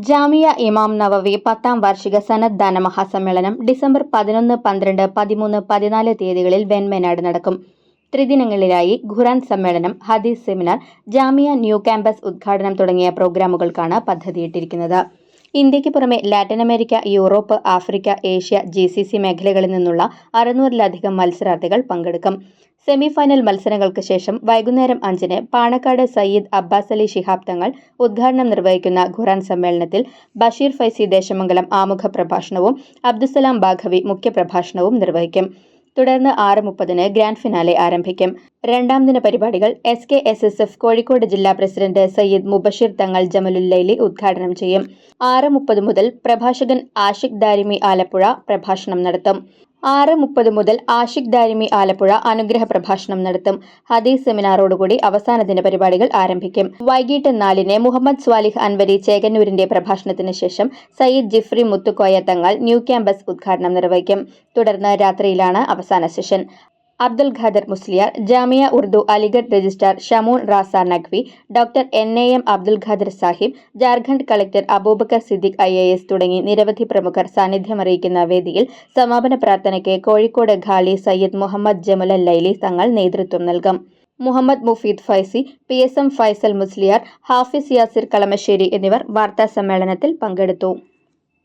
ജാമിയ ഇമാം നവവി 10ാം വാർഷിക സനദ് ദാന മഹാസമ്മേളനം ഡിസംബർ 11, 12, 13, 14 തീയതികളിൽ വെൺമേനാട് നടക്കും. ത്രിദിനങ്ങളിലായി ഖുർആൻ സമ്മേളനം, ഹദീസ് സെമിനാർ, ജാമിയ ന്യൂ ക്യാമ്പസ് ഉദ്ഘാടനം തുടങ്ങിയ പ്രോഗ്രാമുകൾക്കാണ് പദ്ധതിയിട്ടിരിക്കുന്നത്. ഇന്ത്യയ്ക്ക് പുറമെ Latin America, Europe, Africa, Asia, GCC മേഖലകളിൽ നിന്നുള്ള 600-ലധികം മത്സരാർത്ഥികൾ പങ്കെടുക്കും. സെമിഫൈനൽ മത്സരങ്ങൾക്ക് ശേഷം വൈകുന്നേരം 5-ന് പാണക്കാട് സയ്യിദ് അബ്ബാസ് അലി ശിഹാബ് തങ്ങൾ ഉദ്ഘാടനം നിർവഹിക്കുന്ന ഖുർആൻ സമ്മേളനത്തിൽ ബഷീർ ഫൈസി ദേശമംഗലം ആമുഖ പ്രഭാഷണവും അബ്ദുസലാം ബാഘവി മുഖ്യപ്രഭാഷണവും നിർവഹിക്കും. തുടർന്ന് 6:30-ന് ഗ്രാൻഡ് ഫിനാലെ ആരംഭിക്കും. രണ്ടാം ദിന പരിപാടികൾ SKSSF കോഴിക്കോട് ജില്ലാ പ്രസിഡന്റ് സയ്യിദ് മുബഷിർ തങ്ങൾ ജമലുല്ലൈലി ഉദ്ഘാടനം ചെയ്യും. 6:30 മുതൽ പ്രഭാഷകൻ ആഷിഖ് ദാരിമി ആലപ്പുഴ പ്രഭാഷണം നടത്തും. 6:30 മുതൽ ആഷിഖ് ദാരിമി ആലപ്പുഴ അനുഗ്രഹ പ്രഭാഷണം നടത്തും. ഹദീസ് സെമിനാറോടുകൂടി അവസാന ദിന പരിപാടികൾ ആരംഭിക്കും. വൈകിട്ട് 4-ന് മുഹമ്മദ് സ്വാലിഹ് അൻവരി ചേകന്നൂരിന്റെ പ്രഭാഷണത്തിന് ശേഷം സയ്യിദ് ജിഫ്രി മുത്തുക്കോയ തങ്ങൾ ന്യൂ ക്യാമ്പസ് ഉദ്ഘാടനം നിർവഹിക്കും. തുടർന്ന് രാത്രിയിലാണ് അവസാന session. Abdul Khader Musliyar, Jamia Urdu Aligarh registrar Shamoon Raza Naqvi, doctor NAM Abdul Khader Sahib, Jharkhand collector Abubakar Siddique IAS തുടങ്ങി നിരവധി പ്രമുഖർ സാന്നിധ്യമറിയിക്കുന്ന വേദിയിൽ സമാപന പ്രാർത്ഥനയ്ക്ക് കോഴിക്കോട് ഖാലി സയ്യിദ് മുഹമ്മദ് ജമുലൽ ലൈലി തങ്ങൾ നേതൃത്വം നൽകും. മുഹമ്മദ് മുഫീദ് ഫൈസി, PSM ഫൈസൽ മുസ്ലിയാർ, ഹാഫിസ് യാസിർ കളമശ്ശേരി എന്നിവർ വാർത്താ സമ്മേളനത്തിൽ പങ്കെടുത്തു.